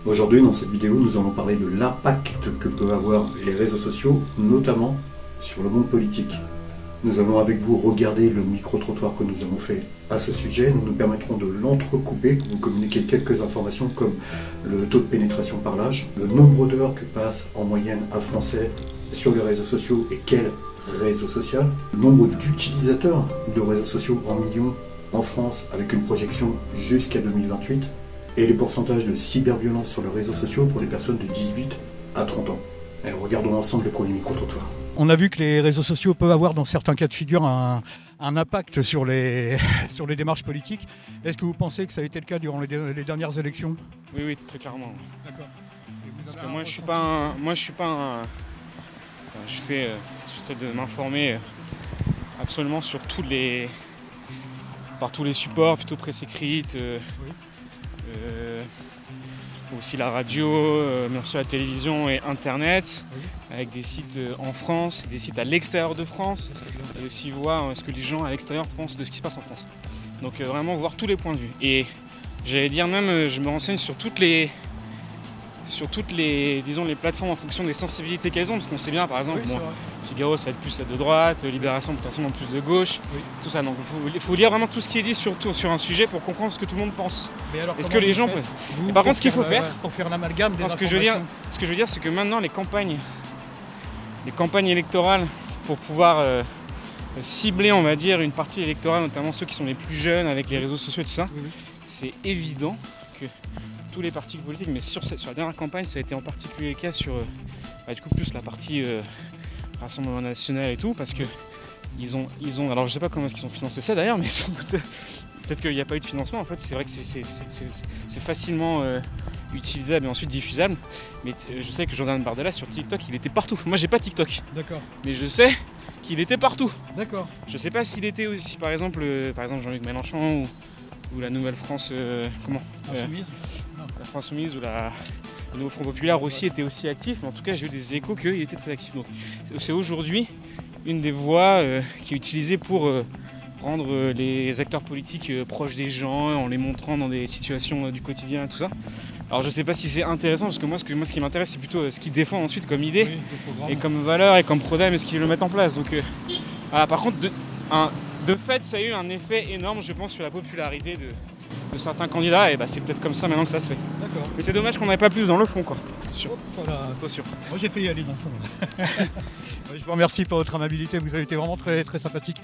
Aujourd'hui, dans cette vidéo, nous allons parler de l'impact que peuvent avoir les réseaux sociaux, notamment sur le monde politique. Nous allons avec vous regarder le micro-trottoir que nous avons fait à ce sujet. Nous nous permettrons de l'entrecouper, vous communiquer quelques informations comme le taux de pénétration par l'âge, le nombre d'heures que passe en moyenne un Français sur les réseaux sociaux et quel réseau social, le nombre d'utilisateurs de réseaux sociaux en millions en France avec une projection jusqu'à 2028, et les pourcentages de cyberviolence sur les réseaux sociaux pour les personnes de 18 à 30 ans. Et regardons ensemble le premier micro-trottoir. On a vu que les réseaux sociaux peuvent avoir dans certains cas de figure un impact sur les démarches politiques. Est-ce que vous pensez que ça a été le cas durant les dernières élections? Oui, très clairement. D'accord. Parce que moi je suis pas un... J'essaie de m'informer absolument sur par tous les supports, plutôt presse écrite, aussi la radio, bien sûr la télévision et internet, avec des sites en France, des sites à l'extérieur de France, et aussi voir ce que les gens à l'extérieur pensent de ce qui se passe en France. Donc vraiment voir tous les points de vue. Et j'allais dire même, je me renseigne sur toutes les disons, les plateformes en fonction des sensibilités qu'elles ont, parce qu'on sait bien, par exemple, Figaro ça va être plus de droite, Libération potentiellement plus de gauche, tout ça. Donc il faut lire vraiment tout ce qui est dit sur un sujet pour comprendre ce que tout le monde pense. Est-ce que les gens peuvent... Par contre, ce qu'il faut faire, pour faire l'amalgame des ce que je veux dire, c'est que maintenant les campagnes électorales, pour pouvoir cibler, on va dire, une partie électorale, notamment ceux qui sont les plus jeunes avec les réseaux sociaux et tout ça, c'est évident que tous les partis politiques, mais sur la dernière campagne, ça a été en particulier le cas sur du coup plus la partie Rassemblement National et tout, parce que ils ont alors je sais pas comment est-ce qu'ils ont financé ça d'ailleurs, mais peut-être qu'il n'y a pas eu de financement. En fait, c'est vrai que c'est facilement utilisable et ensuite diffusable. Mais je sais que Jordan Bardella sur TikTok, il était partout. Moi, j'ai pas TikTok. D'accord. Mais je sais qu'il était partout. D'accord. Je sais pas s'il était aussi, par exemple Jean-Luc Mélenchon ou la Nouvelle France, Insoumise. La France Insoumise ou le Nouveau Front Populaire aussi était aussi actif, mais en tout cas j'ai eu des échos qu'il était très actif. Donc c'est aujourd'hui une des voies qui est utilisée pour rendre les acteurs politiques proches des gens, en les montrant dans des situations du quotidien et tout ça. Alors je sais pas si c'est intéressant, parce que moi ce qui m'intéresse c'est plutôt ce qu'ils défendent ensuite comme idée, et comme valeur et comme programme et ce qu'ils le mettent en place. Donc voilà, par contre de fait ça a eu un effet énorme je pense sur la popularité de certains candidats, et c'est peut-être comme ça maintenant que ça se fait. D'accord. Mais c'est dommage qu'on n'ait pas plus dans le fond, quoi. Voilà. Attention. Moi j'ai fait y aller dans le fond. Je vous remercie pour votre amabilité, vous avez été vraiment très, très sympathique.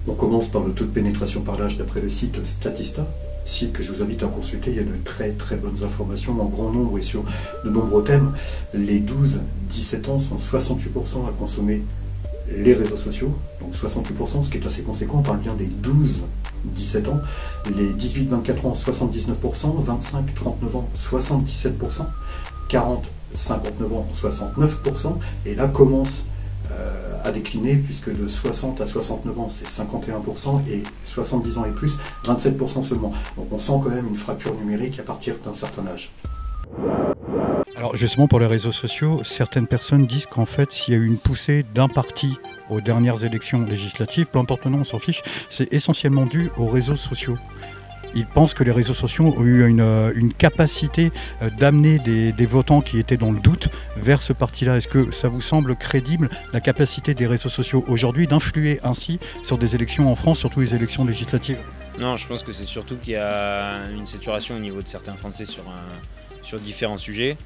On commence par le taux de pénétration par l'âge d'après le site Statista, site que je vous invite à consulter. Il y a de très très bonnes informations en grand nombre et sur de nombreux thèmes. Les 12-17 ans sont 68% à consommer les réseaux sociaux, donc 68%, ce qui est assez conséquent. On parle bien des 12-17 ans. Les 18-24 ans, 79%, 25-39 ans, 77%, 40-59 ans, 69%, et là commence à décliner, puisque de 60 à 69 ans c'est 51%, et 70 ans et plus 27% seulement. Donc on sent quand même une fracture numérique à partir d'un certain âge. Alors justement pour les réseaux sociaux, certaines personnes disent qu'en fait s'il y a eu une poussée d'un parti aux dernières élections législatives, peu importe le nom, on s'en fiche, c'est essentiellement dû aux réseaux sociaux. Ils pensent que les réseaux sociaux ont eu une capacité d'amener des votants qui étaient dans le doute vers ce parti-là. Est-ce que ça vous semble crédible, la capacité des réseaux sociaux aujourd'hui d'influer ainsi sur des élections en France, surtout les élections législatives? Non, je pense que c'est surtout qu'il y a une saturation au niveau de certains Français sur différents sujets.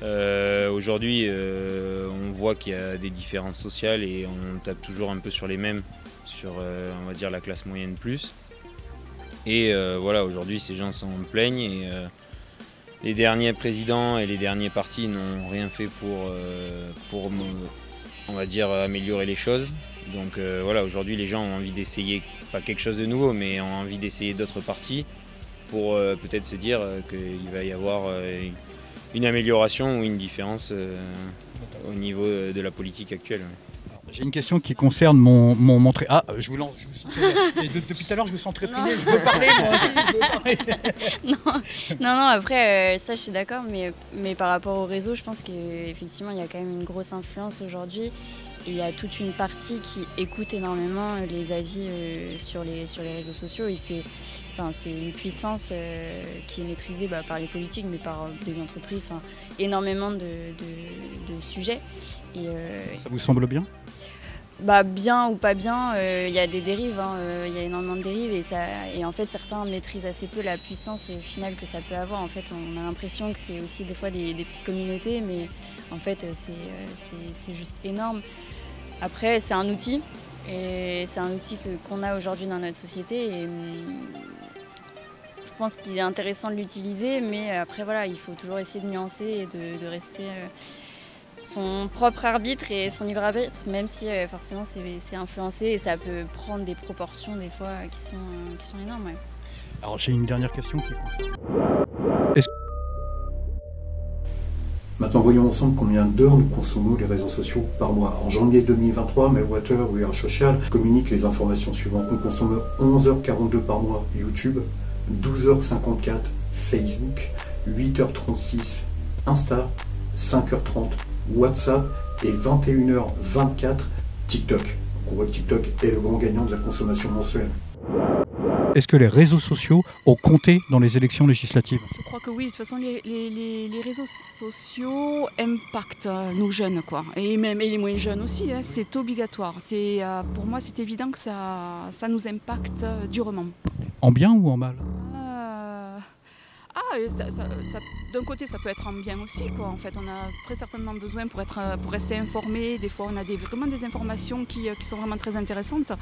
Aujourd'hui, on voit qu'il y a des différences sociales et on tape toujours un peu sur les mêmes, sur on va dire la classe moyenne plus. Et voilà, aujourd'hui ces gens s'en plaignent et les derniers présidents et les derniers partis n'ont rien fait pour on va dire améliorer les choses. Donc voilà, aujourd'hui les gens ont envie d'essayer, pas quelque chose de nouveau, mais ont envie d'essayer d'autres partis pour peut-être se dire qu'il va y avoir une amélioration ou une différence au niveau de la politique actuelle. J'ai une question qui concerne mon trait. Ah, je vous lance. Depuis tout à l'heure, je me sens trépiné. Je veux parler, moi aussi, je veux parler. Non, après, ça, je suis d'accord, mais par rapport au réseau, je pense qu'effectivement, il y a quand même une grosse influence aujourd'hui. Et il y a toute une partie qui écoute énormément les avis sur les réseaux sociaux. Et c'est une puissance qui est maîtrisée par les politiques, mais par des entreprises, énormément de sujets. Et, ça vous semble bien ? Bien ou pas bien, il y a des dérives, il y a énormément de dérives et en fait certains maîtrisent assez peu la puissance finale que ça peut avoir. En fait, on a l'impression que c'est aussi des fois des petites communautés, mais en fait c'est juste énorme. Après, c'est un outil et c'est un outil qu'on a aujourd'hui dans notre société et je pense qu'il est intéressant de l'utiliser, mais après voilà, il faut toujours essayer de nuancer et de rester son propre arbitre et son libre arbitre, même si forcément c'est influencé et ça peut prendre des proportions des fois qui sont énormes. Ouais. Alors j'ai une dernière question qui concerne. Maintenant, voyons ensemble combien d'heures nous consommons les réseaux sociaux par mois. En janvier 2023, Meltwater We Are Social communique les informations suivantes. Nous consommons 11h42 par mois YouTube, 12h54 Facebook, 8h36 Insta, 5h30 WhatsApp et 21h24 TikTok. Donc on voit que TikTok est le grand gagnant de la consommation mensuelle. Est-ce que les réseaux sociaux ont compté dans les élections législatives ? Je crois que oui, de toute façon les réseaux sociaux impactent nos jeunes, quoi. Et même les moins jeunes aussi, hein, c'est obligatoire. Pour moi c'est évident que ça nous impacte durement. En bien ou en mal ? D'un côté, ça peut être en bien aussi, quoi. En fait, on a très certainement besoin pour rester informé. Des fois, on a vraiment des informations qui sont vraiment très intéressantes.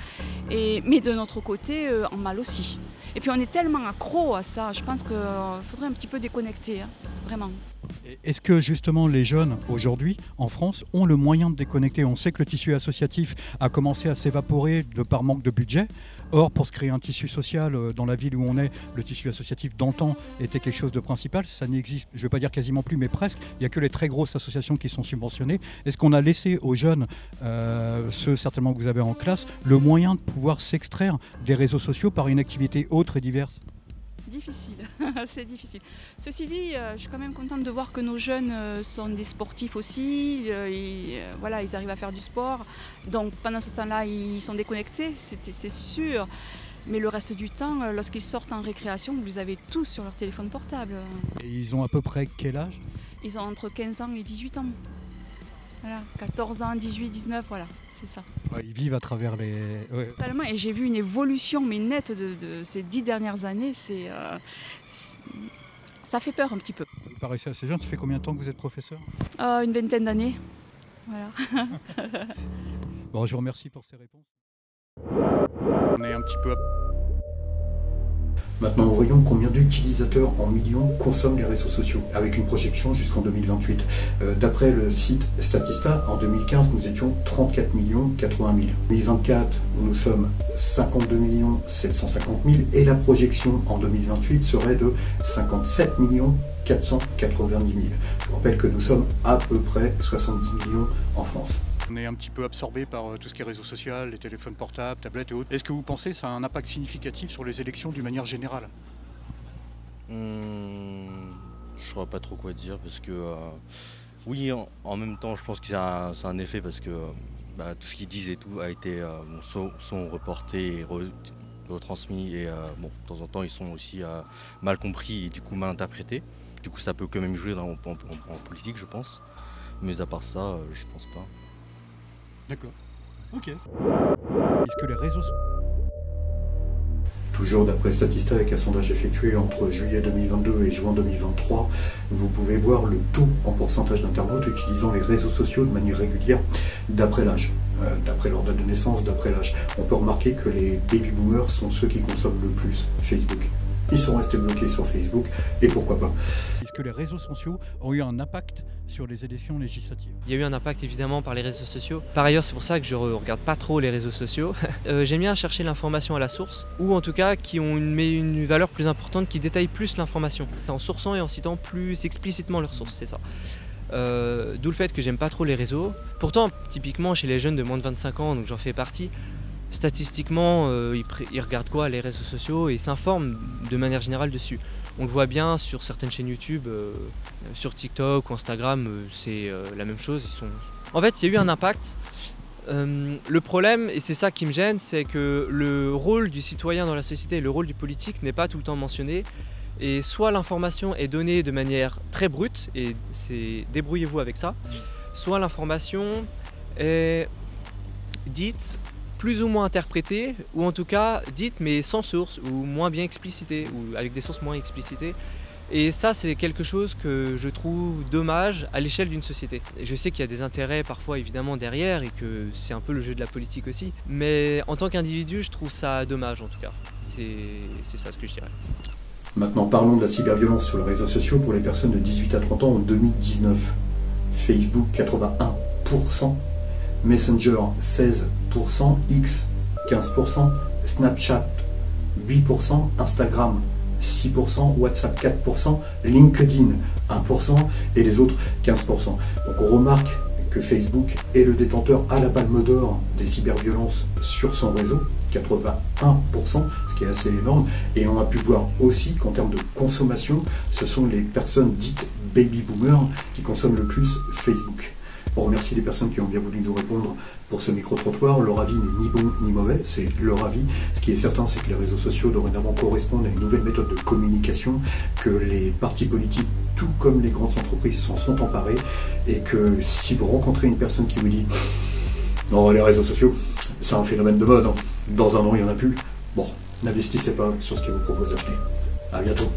Mais de notre côté, en mal aussi. Et puis, on est tellement accro à ça. Je pense qu'il faudrait un petit peu déconnecter, hein, vraiment. Est-ce que justement les jeunes aujourd'hui en France ont le moyen de déconnecter ? On sait que le tissu associatif a commencé à s'évaporer de par manque de budget. Or, pour se créer un tissu social dans la ville où on est, le tissu associatif d'antan était quelque chose de principal. Ça n'existe, je ne vais pas dire quasiment plus, mais presque. Il n'y a que les très grosses associations qui sont subventionnées. Est-ce qu'on a laissé aux jeunes, ceux certainement que vous avez en classe, le moyen de pouvoir s'extraire des réseaux sociaux par une activité autre et diverse ? Difficile, c'est difficile. Ceci dit, je suis quand même contente de voir que nos jeunes sont des sportifs aussi. Voilà, ils arrivent à faire du sport. Donc pendant ce temps-là, ils sont déconnectés, c'est sûr. Mais le reste du temps, lorsqu'ils sortent en récréation, vous les avez tous sur leur téléphone portable. Et ils ont à peu près quel âge ? Ils ont entre 15 ans et 18 ans. Voilà, 14 ans, 18, 19, voilà, c'est ça. Ouais, ils vivent à travers les... Ouais. Totalement, et j'ai vu une évolution mais nette de ces 10 dernières années, ça fait peur un petit peu. Vous paraissez assez jeune, ça fait combien de temps que vous êtes professeur ? Une vingtaine d'années, voilà. Bon, je vous remercie pour ces réponses. On est un petit peu... Maintenant, voyons combien d'utilisateurs en millions consomment les réseaux sociaux, avec une projection jusqu'en 2028. D'après le site Statista, en 2015, nous étions 34 080 000. En 2024, nous sommes 52 750 000 et la projection en 2028 serait de 57 490 000. Je vous rappelle que nous sommes à peu près 70 millions en France. On est un petit peu absorbé par tout ce qui est réseaux sociaux, les téléphones portables, tablettes et autres. Est-ce que vous pensez que ça a un impact significatif sur les élections d'une manière générale ? Je ne saurais pas trop quoi dire parce que oui, en même temps, je pense que ça a un effet parce que tout ce qu'ils disent et tout a été sont reportés et retransmis et de temps en temps ils sont aussi mal compris et du coup mal interprétés. Du coup, ça peut quand même jouer en politique, je pense. Mais à part ça, je pense pas. D'accord. Ok. Est-ce que les réseaux... Toujours d'après Statista, avec un sondage effectué entre juillet 2022 et juin 2023, vous pouvez voir le taux en pourcentage d'internautes utilisant les réseaux sociaux de manière régulière d'après l'âge, d'après leur date de naissance, d'après l'âge. On peut remarquer que les baby boomers sont ceux qui consomment le plus Facebook. Ils sont restés bloqués sur Facebook, et pourquoi pas. Est-ce que les réseaux sociaux ont eu un impact sur les élections législatives ? Il y a eu un impact évidemment par les réseaux sociaux. Par ailleurs, c'est pour ça que je ne regarde pas trop les réseaux sociaux. J'aime bien chercher l'information à la source, ou en tout cas qui ont une valeur plus importante, qui détaillent plus l'information, en sourçant et en citant plus explicitement leurs sources, c'est ça. D'où le fait que j'aime pas trop les réseaux. Pourtant, typiquement chez les jeunes de moins de 25 ans, donc j'en fais partie, statistiquement, ils regardent quoi, les réseaux sociaux, et ils s'informent de manière générale dessus. On le voit bien sur certaines chaînes YouTube, sur TikTok ou Instagram, c'est la même chose. En fait, il y a eu un impact. Le problème, et c'est ça qui me gêne, c'est que le rôle du citoyen dans la société et le rôle du politique n'est pas tout le temps mentionné. Et soit l'information est donnée de manière très brute, et c'est débrouillez-vous avec ça, soit l'information est dite plus ou moins interprétée, ou en tout cas dite mais sans source, ou moins bien explicitée, ou avec des sources moins explicitées. Et ça, c'est quelque chose que je trouve dommage à l'échelle d'une société. Je sais qu'il y a des intérêts parfois évidemment derrière, et que c'est un peu le jeu de la politique aussi, mais en tant qu'individu, je trouve ça dommage en tout cas. C'est ça ce que je dirais. Maintenant, parlons de la cyberviolence sur les réseaux sociaux pour les personnes de 18 à 30 ans en 2019. Facebook 81%, Messenger 16%, X 15%, Snapchat 8%, Instagram 6%, WhatsApp 4%, LinkedIn 1% et les autres 15%. Donc on remarque que Facebook est le détenteur à la palme d'or des cyberviolences sur son réseau, 81%, ce qui est assez énorme. Et on a pu voir aussi qu'en termes de consommation, ce sont les personnes dites baby boomers qui consomment le plus Facebook. On remercie les personnes qui ont bien voulu nous répondre pour ce micro-trottoir. Leur avis n'est ni bon ni mauvais, c'est leur avis. Ce qui est certain, c'est que les réseaux sociaux dorénavant correspondent à une nouvelle méthode de communication, que les partis politiques, tout comme les grandes entreprises, s'en sont emparés, et que si vous rencontrez une personne qui vous dit « Non, les réseaux sociaux, c'est un phénomène de mode, hein. Dans un an, il n'y en a plus », bon, n'investissez pas sur ce qu'ils vous proposent d'acheter. À bientôt.